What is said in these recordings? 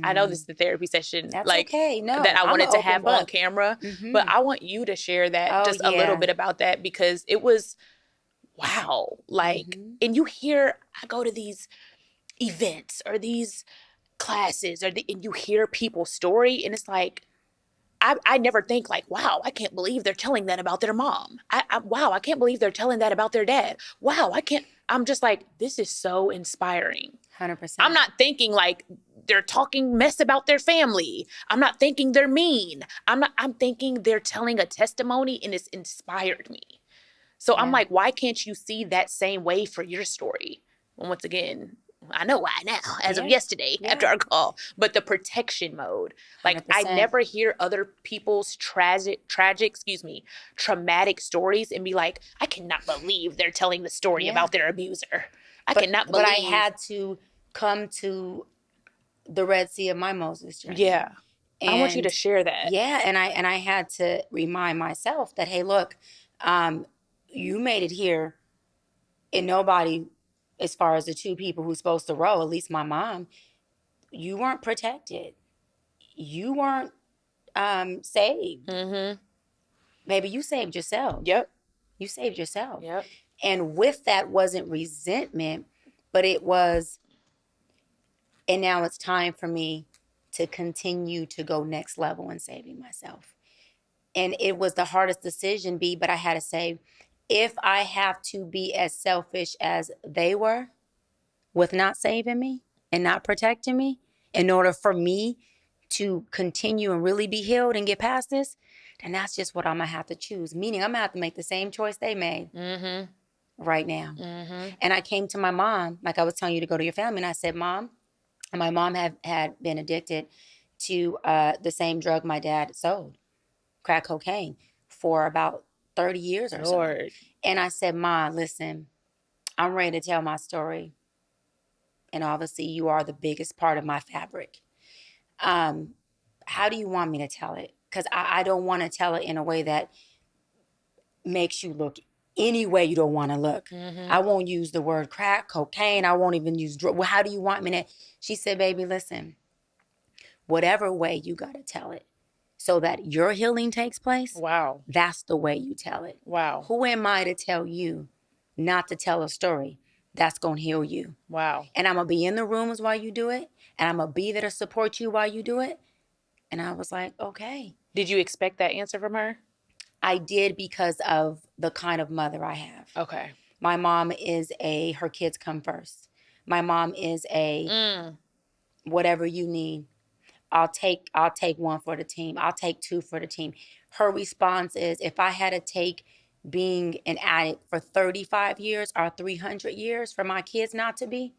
I know this is the therapy session, That's like, okay. No, that I I'm an wanted to open have on book. camera, but I want you to share that, Oh, just a little yeah. bit about that, because it was, wow. Like, and you hear, I go to these events or these classes and you hear people's story, and it's like, I never think like, wow, I can't believe they're telling that about their mom. Wow, I can't believe they're telling that about their dad. Wow, I'm just like, this is so inspiring. 100%. I'm not thinking like they're talking mess about their family. I'm not thinking they're mean. I'm thinking they're telling a testimony, and it's inspired me. So I'm like, why can't you see that same way for your story? And once again, I know why now, as of yesterday, after our call, but the protection mode. Like, I 100%. never hear other people's traumatic stories and be like, I cannot believe they're telling the story about their abuser. I cannot believe. But I had to come to the Red Sea of my Moses journey. Yeah. I want you to share that. Yeah, and I had to remind myself that, hey, look, you made it here, and nobody, as far as the two people who's supposed to row, at least my mom, you weren't protected. You weren't saved. Maybe you saved yourself. Yep. You saved yourself. Yep. And with that wasn't resentment, but it was, and now it's time for me to continue to go next level in saving myself. And it was the hardest decision, B, but I had to say, if I have to be as selfish as they were with not saving me and not protecting me in order for me to continue and really be healed and get past this, then that's just what I'm going to have to choose. Meaning I'm going to have to make the same choice they made right now. And I came to my mom, like I was telling you to go to your family, and I said, Mom, and my mom had been addicted to the same drug my dad sold, crack cocaine, for about 30 years or so. And I said, Ma, listen, I'm ready to tell my story. And obviously you are the biggest part of my fabric. How do you want me to tell it? Because I don't want to tell it in a way that makes you look any way you don't want to look. I won't use the word crack, cocaine. I won't even use drug. Well, how do you want me to? She said, baby, listen, whatever way you got to tell it so that your healing takes place. Wow. That's the way you tell it. Wow. Who am I to tell you not to tell a story that's going to heal you? Wow. And I'm going to be in the rooms while you do it. And I'm going to be there to support you while you do it. And I was like, okay. Did you expect that answer from her? I did, because of the kind of mother I have. Okay. My mom is her kids come first. My mom is whatever you need. I'll take one for the team. I'll take two for the team. Her response is, if I had to take being an addict for 35 years or 300 years for my kids not to be,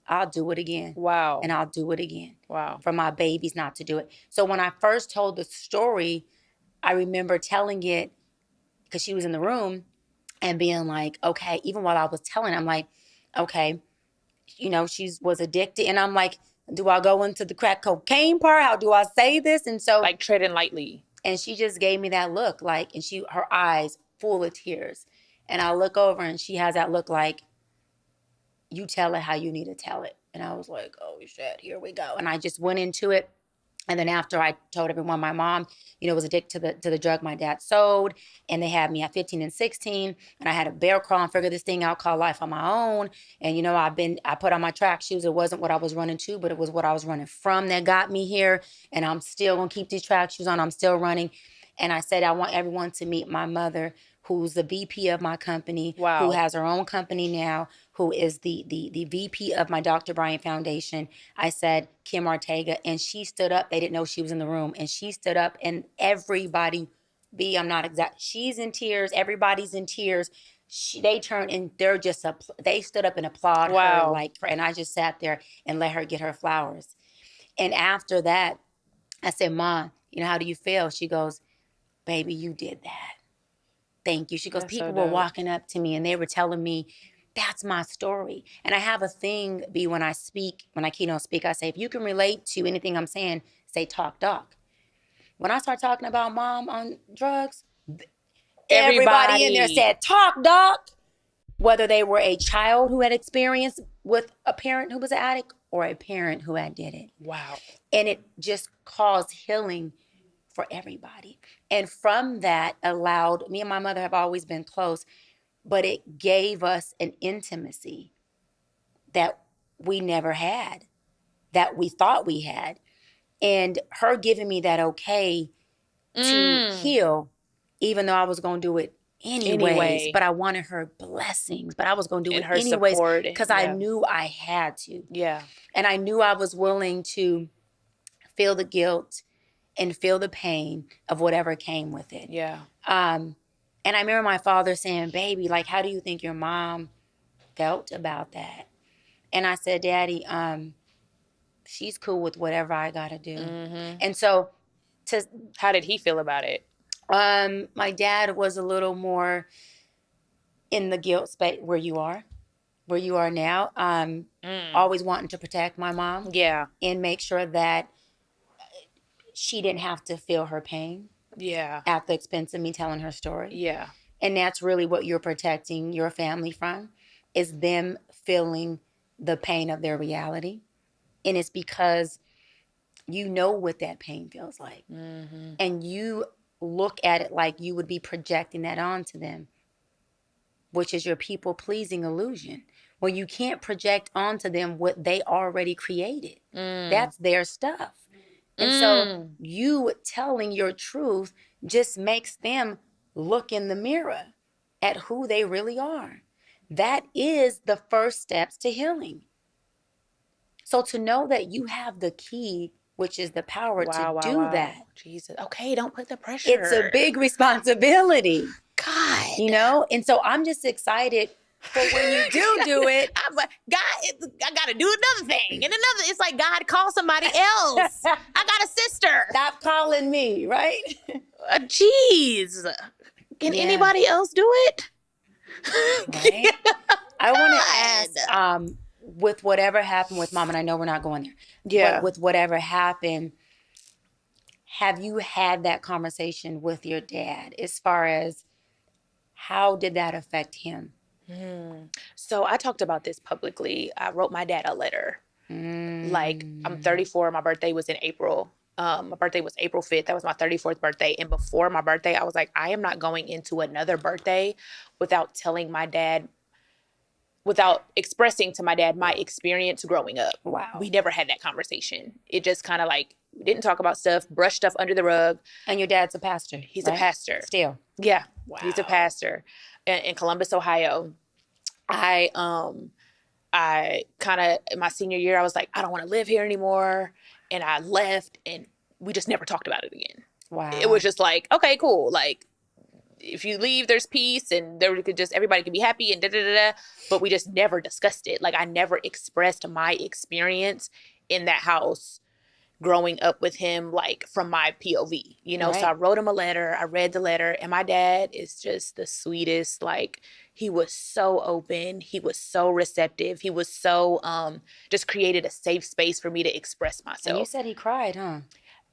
I'll do it again. Wow. And I'll do it again. Wow. For my babies not to do it. So when I first told the story, I remember telling it because she was in the room and being like, okay, even while I was telling, I'm like, okay, she was addicted. And I'm like, do I go into the crack cocaine part? How do I say this? And so, like, treading lightly. And she just gave me that look, like, and her eyes full of tears. And I look over and she has that look like, you tell it how you need to tell it. And I was like, oh shit, here we go. And I just went into it. And then after I told everyone, my mom, was addicted to the drug my dad sold. And they had me at 15 and 16. And I had a bear crawl and figure this thing out called life on my own. And, I put on my track shoes. It wasn't what I was running to, but it was what I was running from that got me here. And I'm still going to keep these track shoes on. I'm still running. And I said, I want everyone to meet my mother, who's the VP of my company, who has her own company now, who is the VP of my Dr. Brian Foundation. I said, Kim Ortega, and she stood up. They didn't know she was in the room. And she stood up, and everybody, I'm not exact, she's in tears. Everybody's in tears. They turned, and they stood up and applaud her. And I just sat there and let her get her flowers. And after that, I said, Ma, how do you feel? She goes, baby, you did that. Thank you. She goes, people were walking up to me and they were telling me, that's my story. And I have a thing, B, when I keynote speak, I say, if you can relate to anything I'm saying, say talk doc. When I start talking about mom on drugs, everybody in there said, talk doc. Whether they were a child who had experienced with a parent who was an addict or a parent who had did it. Wow. And it just caused healing for everybody. And from that allowed, me and my mother have always been close, but it gave us an intimacy that we never had, that we thought we had. And her giving me that okay to heal, even though I was going to do it anyways, but I wanted her blessings, but I was going to do And it her anyways support, because I knew I had to. Yeah. And I knew I was willing to feel the guilt and feel the pain of whatever came with it. Yeah. And I remember my father saying, baby, like, how do you think your mom felt about that? And I said, Daddy, she's cool with whatever I got to do. And so how did he feel about it? My dad was a little more in the guilt space where you are now. Always wanting to protect my mom. Yeah. And make sure that she didn't have to feel her pain. Yeah. At the expense of me telling her story. Yeah. And that's really what you're protecting your family from, is them feeling the pain of their reality. And it's because you know what that pain feels like. And you look at it like you would be projecting that onto them, which is your people-pleasing illusion, where you can't project onto them what they already created. That's their stuff. And so you telling your truth just makes them look in the mirror at who they really are. That is the first steps to healing. So to know that you have the key, which is the power to do that. Jesus. Okay, don't put the pressure. It's a big responsibility. God. You know? And so I'm just excited for when you do it. God, I got to do another thing. And it's like, God, call somebody else. I got a sister. Stop calling me, right? Jeez. Can anybody else do it? Right? I want to ask, with whatever happened with Mom, and I know we're not going there. Yeah. But with whatever happened, have you had that conversation with your dad as far as how did that affect him? So I talked about this publicly. I wrote my dad a letter. Like, I'm 34. My birthday was in April. My birthday was April 5th. That was my 34th birthday. And before my birthday, I was like, I am not going into another birthday without telling my dad, without expressing to my dad my experience growing up. Wow. We never had that conversation. It just kind of like, we didn't talk about stuff, brushed stuff under the rug. And your dad's a pastor. He's a pastor. Still. Yeah. Wow. He's a pastor in Columbus, Ohio. I kind of, in my senior year, I was like, I don't want to live here anymore. And I left, and we just never talked about it again. Wow. It was just like, okay, cool. Like, if you leave, there's peace, and everybody could be happy, and da-da-da-da. But we just never discussed it. Like, I never expressed my experience in that house growing up with him, like, from my POV, you know? Right. So I wrote him a letter. I read the letter, and my dad is just the sweetest. Like, he was so open. He was so receptive. He was so, just created a safe space for me to express myself. And you said he cried, huh?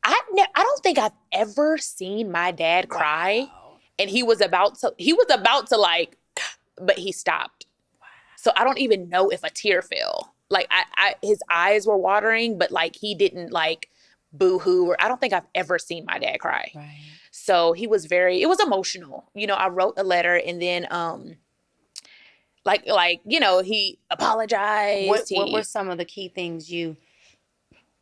I don't think I've ever seen my dad cry. Wow. And he was about to like, but he stopped. Wow. So I don't even know if a tear fell. Like, his eyes were watering, but like, he didn't like boo-hoo, or I don't think I've ever seen my dad cry. Right. So it was emotional. You know, I wrote a letter, and then, like, you know, he apologized. What were some of the key things you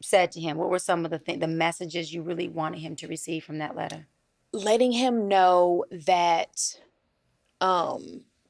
said to him? What were some of the messages you really wanted him to receive from that letter? Letting him know that,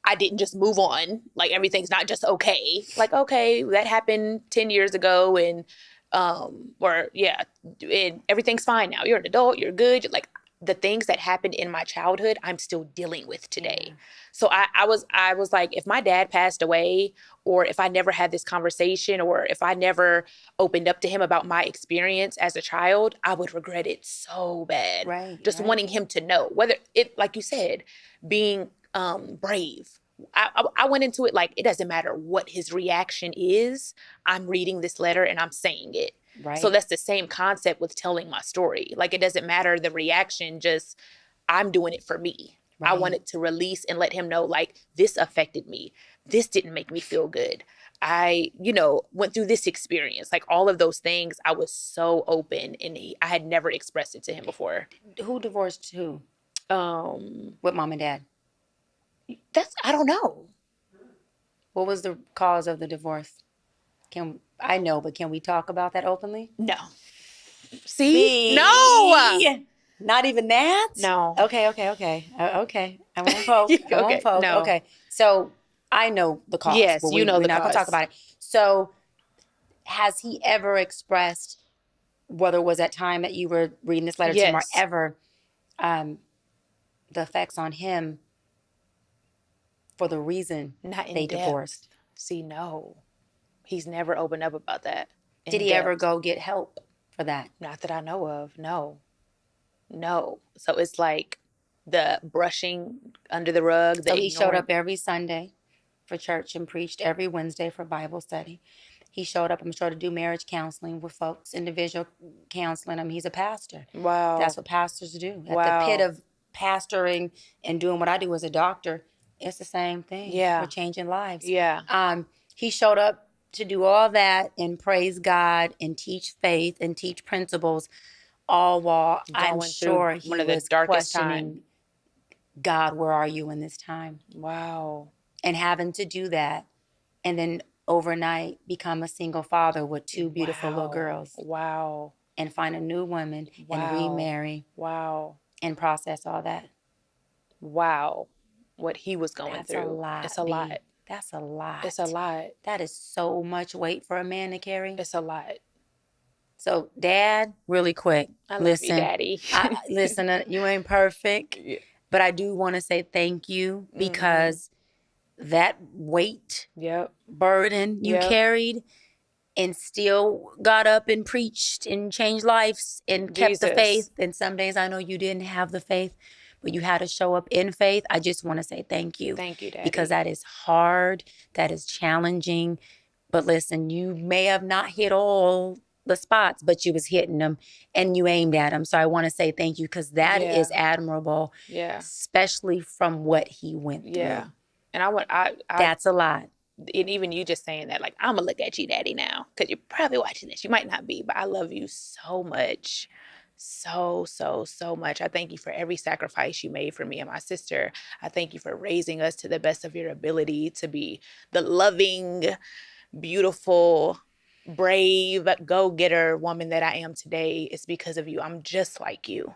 I didn't just move on. Like, everything's not just okay. Like, okay, that happened 10 years ago, and and everything's fine now. You're an adult. You're good. Like, the things that happened in my childhood, I'm still dealing with today. Yeah. So I was like, if my dad passed away, or if I never had this conversation, or if I never opened up to him about my experience as a child, I would regret it so bad. Right. Just wanting him to know, whether it, like you said, being brave. I went into it like, it doesn't matter what his reaction is. I'm reading this letter and I'm saying it. Right. So that's the same concept with telling my story. Like, it doesn't matter the reaction, just I'm doing it for me. Right. I wanted to release and let him know, like, this affected me. This didn't make me feel good. I, went through this experience. Like all of those things, I was so open, and I had never expressed it to him before. Who divorced who? Um, With mom and dad? I don't know. What was the cause of the divorce? I know, but can we talk about that openly? No. See? No. Not even that? No. Okay. Okay. I won't poke. I won't Okay. poke. No. Okay. So I know the cause. Yes, but you know we're the not going to talk cause. about it. So has he ever expressed, whether it was that time that you were reading this letter to him or Yes. ever, the effects on him for the reason Not in they depth. divorced? See, no. He's never opened up about that. Did he ever go get help for that? Not that I know of. No. No. So it's like the brushing under the rug. So he showed up every Sunday for church and preached every Wednesday for Bible study. He showed up, I'm sure, to do marriage counseling with folks, individual counseling. I mean, he's a pastor. Wow. That's what pastors do. At Wow. the pit of pastoring and doing what I do as a doctor, it's the same thing. Yeah. We're changing lives. Yeah. He showed up to do all that and praise God and teach faith and teach principles, all while I'm sure he one of the was darkest questioning, time. God, where are you in this time? Wow. And having to do that and then overnight become a single father with two beautiful little girls. Wow. And find a new woman and remarry. Wow. And process all that. Wow. What he was going That's through. A lot, it's a lot. That's a lot. It's a lot. That is so much weight for a man to carry. It's a lot. So, Dad, really quick. I love you, Daddy. Listen, you ain't perfect. Yeah. But I do want to say thank you because that weight, burden you carried and still got up and preached and changed lives and kept the faith. And some days I know you didn't have the faith, but you had to show up in faith. I just want to say thank you. Thank you, Daddy. Because that is hard. That is challenging. But listen, you may have not hit all the spots, but you was hitting them and you aimed at them. So I want to say thank you because that is admirable. Yeah. Especially from what he went through. Yeah. And that's a lot. And even you just saying that, like, I'm gonna look at you, Daddy, now, because you're probably watching this. You might not be, but I love you so much. So much. I thank you for every sacrifice you made for me and my sister. I thank you for raising us to the best of your ability to be the loving, beautiful, brave, go-getter woman that I am today. It's because of you. I'm just like you.